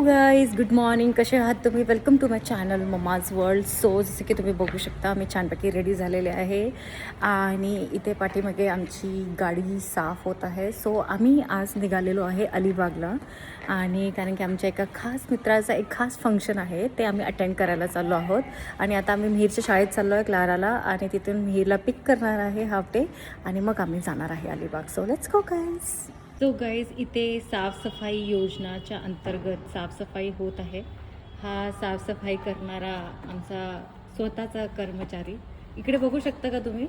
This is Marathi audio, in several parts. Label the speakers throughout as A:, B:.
A: Guys, good morning. कसे आहात तुम्ही? Welcome to my channel mumma's world. So जसे की तुम्ही बघू शकता, मी छानपैकी रेडी झालेले आहे आणि इथे पाठीमागे आमची गाडी साफ होत आहे. सो आम्ही आज निघालेलो आहे अलिबागला, आणि कारण की आमच्या एका खास मित्राचा एक खास फंक्शन आहे, ते आम्ही अटेंड करायला चाललो आहोत. आणि आता आम्ही मिहीरच्या शाळेत चाललो आहे क्लाराला, आणि तिथून मिहीरला पिक करणार आहे हाफ डे, आणि मग आम्ही जाणार आहे Alibag. So let's go guys. So guys, इथे साफसफाई योजनाच्या अंतर्गत साफसफाई होत आहे. हा साफसफाई करणारा आमचा स्वतःचा कर्मचारी इकडे बघू शकता का तुम्ही?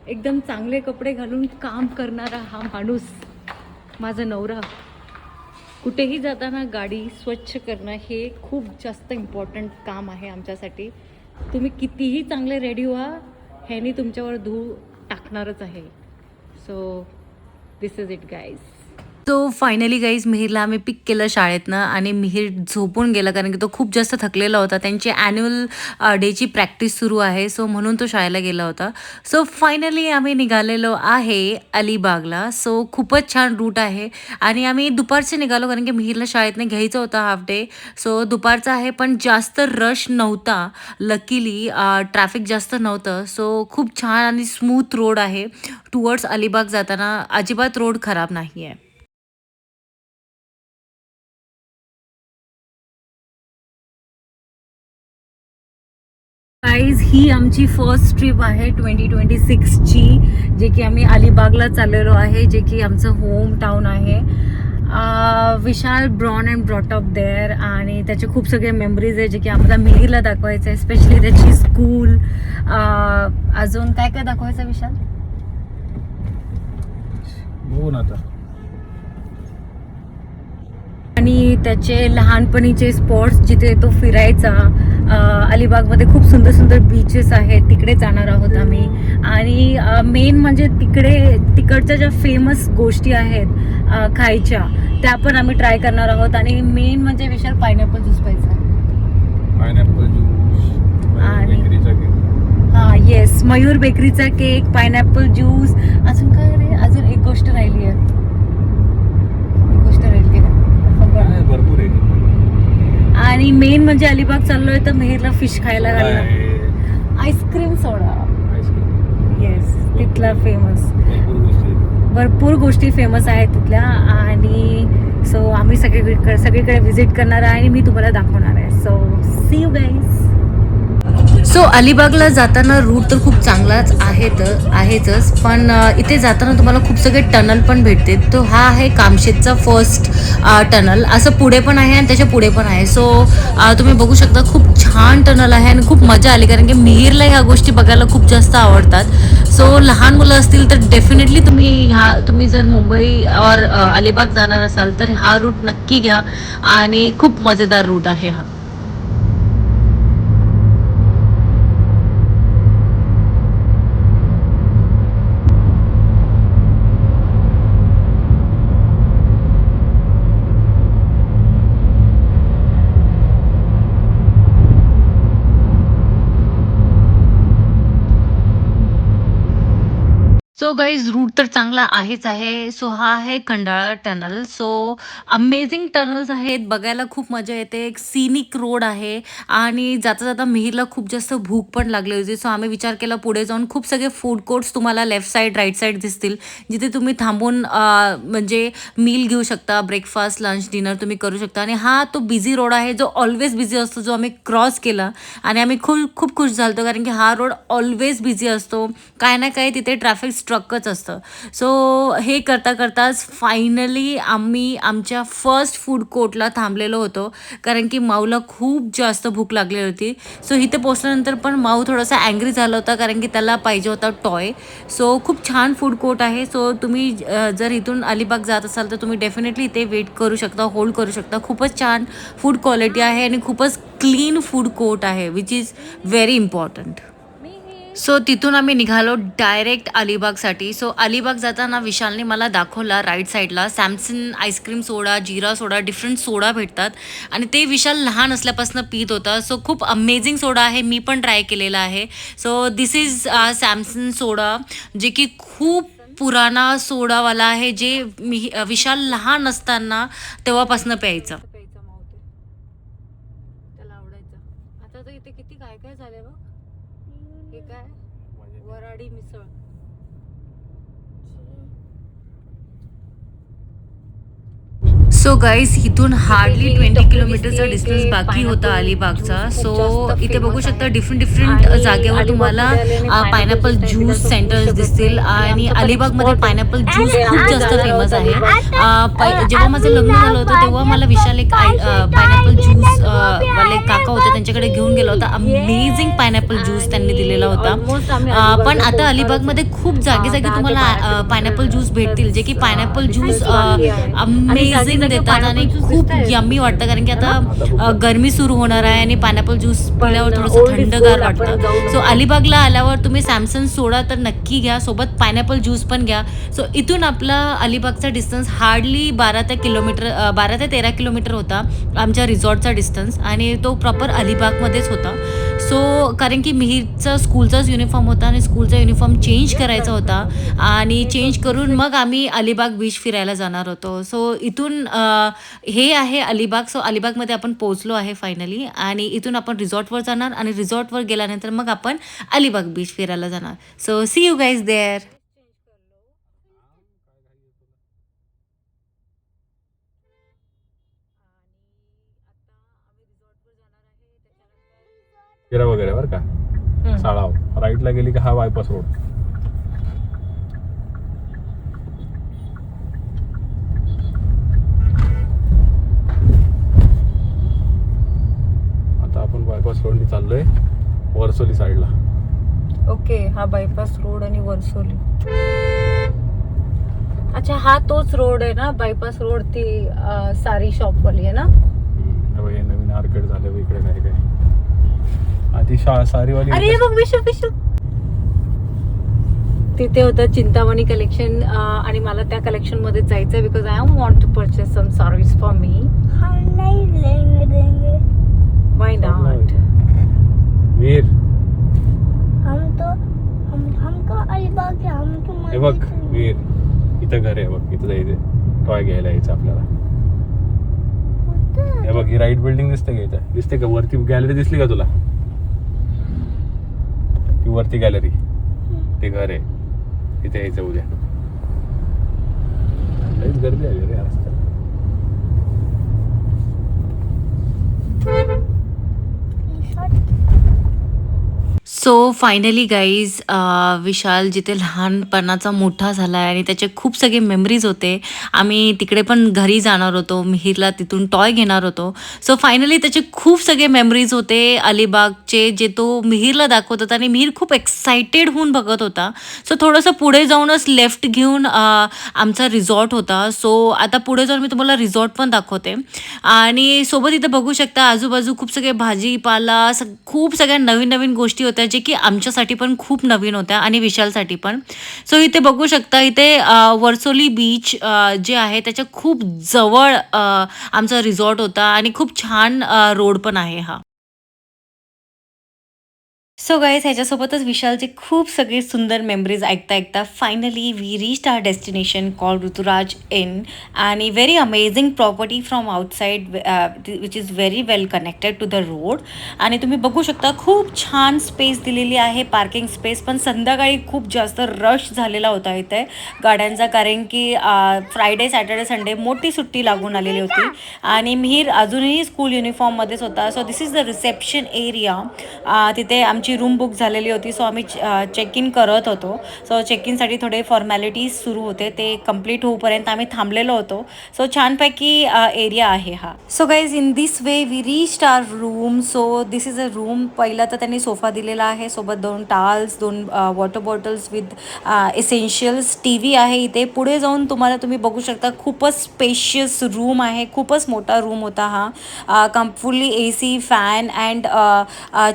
A: एकदम चांगले कपडे घालून काम करणारा हा माणूस माझा नवरा. कुठेही जाताना गाडी स्वच्छ करणं हे खूप जास्त इम्पॉर्टंट काम आहे आमच्यासाठी. तुम्ही कितीही चांगले रेडी व्हा, ह्यानी तुमच्यावर धूळ टाकणारच आहे. So this is it guys. So finally guys, मिहीरला आम्ही पिक केलं शाळेतनं, आणि मिहीर झोपून गेला कारण की तो खूप जास्त थकलेला होता. त्यांची ॲन्युअल डेची प्रॅक्टिस सुरू आहे, सो म्हणून तो शाळेला गेला होता. सो फायनली आम्ही निघालेलो आहे अलिबागला. सो खूपच छान रूट आहे, आणि आम्ही दुपारचे निघालो कारण की मिहीरला शाळेतनं घ्यायचं होतं हाफ डे. सो दुपारचं आहे, पण जास्त रश नव्हता. लकीली ट्रॅफिक जास्त नव्हतं. सो खूप छान आणि स्मूथ रोड आहे. टुवर्ड्स अलिबाग जाताना अजिबात रोड खराब नाही आहे. गाईज, ही आमची फर्स्ट ट्रिप आहे 2026ची, जे की आम्ही अलिबागला चाललेलो आहे, जे की आमचं होम टाऊन आहे. विशाल ब्रॉन अँड ब्रॉटअप देअर, आणि त्याचे खूप सगळे मेमरीज आहे जे की आम्हाला मिहीरला दाखवायचं आहे. स्पेशली त्याची स्कूल. अजून काय काय दाखवायचं विशाल? आणि त्याचे लहानपणीचे स्पॉट्स जिथे तो फिरायचा. अलिबागमध्ये खूप सुंदर सुंदर बीचेस आहेत, तिकडे जाणार आहोत आम्ही. आणि मेन म्हणजे तिकडच्या ज्या फेमस गोष्टी आहेत खायच्या, त्या पण आम्ही ट्राय करणार आहोत. आणि मेन म्हणजे विशाल पायनॅपल ज्यूस प्यायचा. आणि येस, मयूर बेकरीचा केक, पायनॅपल ज्यूस. अजून काय रे? अजून एक गोष्ट राहिली आहे.
B: भरपूर आहे.
A: आणि मेन म्हणजे अलिबाग चाललोय तर मिहीरला फिश खायला घालणार. आईस्क्रीम सोडा. येस, तिथला फेमस. भरपूर गोष्टी फेमस आहेत तिथल्या. आणि सो आम्ही सगळीकडे व्हिजिट करणार आहे, आणि मी तुम्हाला दाखवणार आहे. So see you guys. So अलिबागला जाताना रूट तर खूप चांगलाच आहेच, पण इथे जाताना तुम्हाला खूप सगळे टनल पण भेटते. तो हा आहे कामशेतचा फर्स्ट टनल. असं पुढे पण आहे आणि त्याच्या पुढे पण आहे. सो तुम्ही बघू शकता, खूप छान टनल आहे आणि खूप मजा आली, कारण की मिहीरला ह्या गोष्टी बघायला खूप जास्त आवडतात. सो लहान मुलं असतील तर डेफिनेटली तुम्ही जर मुंबई और अलिबाग जाणार असाल तर हा रूट नक्की घ्या, आणि खूप मजेदार रूट आहे हा. सो गाईज, रूट तर चांगला आहेच आहे. सो हा आहे Khandala tunnel. So amazing tunnels आहेत, बघायला खूप मजा येते. एक सिनिक रोड आहे, आणि जाता जाता मिहीरला खूप जास्त भूक पण लागली होती. सो आम्ही विचार केला पुढे जाऊन खूप सगळे फूड कोर्ट्स तुम्हाला लेफ्ट साईड राईट साईड दिसतील, जिथे तुम्ही थांबून म्हणजे मील घेऊ शकता. ब्रेकफास्ट, लंच, डिनर तुम्ही करू शकता. आणि हा तो बिझी रोड आहे, जो ऑलवेज बिझी असतो, जो आम्ही क्रॉस केला, आणि आम्ही खूप खुश झालो, कारण की हा रोड ऑलवेज बिझी असतो. काय ना काय तिथे ट्रॅफिक स्ट्रकच असतं. सो हे करता करताच फायनली आम्ही आमच्या फर्स्ट फूड कोर्टला थांबलेलो होतो, कारण की माऊला खूप जास्त भूक लागली होती. सो इथे पोचल्यानंतर पण माऊ थोडासा अँग्री झाला होता, कारण की त्याला पाहिजे होता टॉय. सो खूप छान फूड कोर्ट आहे. सो तुम्ही जर इथून अलिबाग जात असाल तर तुम्ही डेफिनेटली इथे वेट करू शकता, होल्ड करू शकता. खूपच छान फूड क्वालिटी आहे, आणि खूपच क्लीन फूड कोर्ट आहे, which is very important. So तिथून आम्ही निघालो डायरेक्ट अलिबागसाठी. सो अलिबाग जाताना विशालने मला दाखवला राईट साईडला सॅमसन आईस्क्रीम सोडा, जिरा सोडा, डिफरंट सोडा भेटतात, आणि ते विशाल लहान असल्यापासून पित होता. सो खूप अमेझिंग सोडा आहे, मी पण ट्राय केलेला आहे. सो दिस इज सॅमसन सोडा, जे की खूप पुराणा सोडावाला आहे, जे विशाल लहान असताना तेव्हापासून प्यायचं. इथे किती काय काय झालंय बघ. हे काय वराडी मिसळ. सो गाईज इथून हार्डली 20 किलोमीटरचा डिस्टन्स बाकी होता अलिबागचा. सो इथे बघू शकता डिफरंट जागेवर तुम्हाला पायनॅपल ज्यूस सेंटर्स दिसतील. आणि अलिबागमध्ये पायनॅपल ज्यूस खूप जास्त फेमस आहे. जेव्हा माझं लग्न झालं होतं तेव्हा मला विशाल एक पायनॅपल ज्यूस वाले काका होते त्यांच्याकडे घेऊन गेला होता. अमेझिंग पायनॅपल ज्यूस त्यांनी दिलेला होता. पण आता अलिबागमध्ये खूप जागी तुम्हाला पायनॅपल ज्यूस भेटतील जे की पायनॅपल ज्यूस अमेझिंग देतात आणि खूप यम्मी वाटतं. कारण की आता गरमी सुरू होणार आहे आणि पायनॅपल ज्यूस पिल्यावर थोडंसं थंडगार वाटतं. सो अलिबागला आल्यावर तुम्ही सॅमसंग सोडा तर नक्की घ्या, सोबत पायनॅपल ज्यूस पण घ्या. सो इथून आपला अलिबागचा डिस्टन्स हार्डली 12 ते 13 किलोमीटर होता आमच्या रिसॉर्टचा डिस्टन्स. आणि तो प्रॉपर अलिबागमध्येच होता. सो कारण की मिहीरचा स्कूलचाच युनिफॉर्म होता आणि स्कूलचा युनिफॉर्म चेंज करायचा होता आणि चेंज करून मग आम्ही अलिबाग बीच फिरायला जाणार होतो. सो इथून हे आहे अलिबाग. सो अलिबागमध्ये आपण पोहोचलो आहे फायनली आणि इथून आपण रिसॉर्टवर जाणार आणि रिसॉर्टवर गेल्यानंतर मग आपण अलिबाग बीच फिरायला जाणार. So see you guys there.
B: फिरा वगैरे बरं का. साळाव राईटला गेली का हा बायपास रोड. आता आपण बायपास रोडनी चाललोय वरसोली साईडला.
A: ओके, हा बायपास रोड आणि वरसोली. अच्छा, हा तोच रोड आहे ना बायपास रोड. ती सारी शॉप वाली आहे ना.
B: हे नवीन आर्केड झालं इकडे काय काय आधी सारीवाली.
A: अरे बघ विशू तिथे होतं चिंतामणी कलेक्शन आणि मला त्या कलेक्शन मध्ये जायचं because I want to purchase some saris for me.
C: हम नहीं लेंगे
A: व्हाय नॉट.
B: वीर
C: हमको अलिबाग के हम
B: हे बघ वीर इथं घर आहे बघ. इथं जायचं टॉय घ्यायला यायचं आपल्याला. हे बघ ही राईट बिल्डिंग दिसते का इथं. दिसते का वरती गॅलरी दिसली का तुला. ती वरती गॅलरी ते घर आहे. तिथे यायचं उद्या. लईच गर्दी आहे रे रस्त्याला.
A: सो फायनली गाईज विशाल जिथे लहानपणाचा मोठा झाला आहे आणि त्याचे खूप सगळे मेमरीज होते. आम्ही तिकडे पण घरी जाणार होतो. मिहीरला तिथून टॉय घेणार होतो. सो फायनली त्याचे खूप सगळे मेमरीज होते अलिबागचे जे तो मिहीरला दाखवत होता आणि मिहीर खूप एक्सायटेड होऊन बघत होता. सो थोडंसं पुढे जाऊनच लेफ्ट घेऊन आमचा रिसॉर्ट होता. सो आता पुढे जाऊन मी तुम्हाला रिसॉर्ट पण दाखवते. आणि सोबत इथं बघू शकता आजूबाजू खूप सगळे भाजीपाला खूप सगळ्या नवीन नवीन गोष्टी होत्या जे की आमच्यासाठी पण खूप नवीन होत्या आणि विशालसाठी पण. सो इथे बघू शकता इथे वरसोली बीच जे आहे त्याच्या खूप जवळ आमचा रिसॉर्ट होता आणि खूप छान रोड पण आहे हा. सो गाईज ह्याच्यासोबतच विशालचे खूप सगळे सुंदर मेमरीज ऐकता finally we reach our destination call Rituraj Inn. आणि very amazing property from outside which is very well connected to the road. आणि तुम्ही बघू शकता खूप छान स्पेस दिलेली आहे, पार्किंग स्पेस. पण संध्याकाळी खूप जास्त रश झालेला होता इथे गाड्यांचा कारण की फ्रायडे सॅटर्डे संडे मोठी सुट्टी लागून आलेली होती आणि मिहीर अजूनही स्कूल युनिफॉर्ममध्येच होता. So this is the reception area. तिथे आमची रूम बुक झालेली होती. सो आम्ही चेक इन करत होतो. सो चेक इनसाठी थोडे फॉर्मॅलिटीज सुरू होते ते कंप्लीट होऊपर्यंत आम्ही थांबलेलो होतो. सो छानपैकी एरिया आहे हा. So guys in this way we reached our room. So this is a room. पहिला तर त्यांनी सोफा दिलेला आहे, सोबत 2 towels, 2 water bottles with essentials. TV आहे इथे. पुढे जाऊन तुम्ही बघू शकता खूपच स्पेशियस रूम आहे. खूपच मोठा रूम होता हा. फुल्ली AC फॅन अँड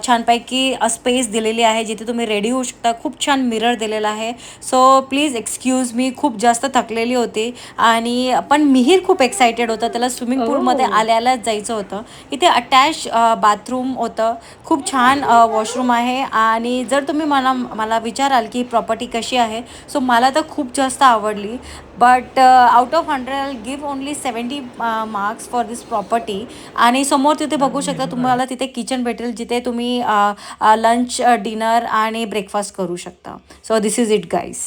A: छानपैकी स्पेस दिलेली आहे जिथे तुम्ही रेडी होऊ शकता. खूप छान मिरर दिलेला आहे. सो प्लीज एक्सक्यूज मी, खूप जास्त थकलेली होती आणि पण मिहीर खूप एक्सायटेड होता. त्याला स्विमिंग पूलमध्ये आल्यालाच जायचं होतं. इथे अटॅच बाथरूम होतं. खूप छान वॉशरूम आहे. आणि जर तुम्ही मला विचाराल की प्रॉपर्टी कशी आहे, सो मला तर खूप जास्त आवडली. But out of 100 I give only 70 marks for this property. आणि समोर तिथे बघू शकता तुम्हाला तिथे किचन भेटेल जिथे तुम्ही लंच डिनर आणि ब्रेकफास्ट करू शकता. So this is it guys.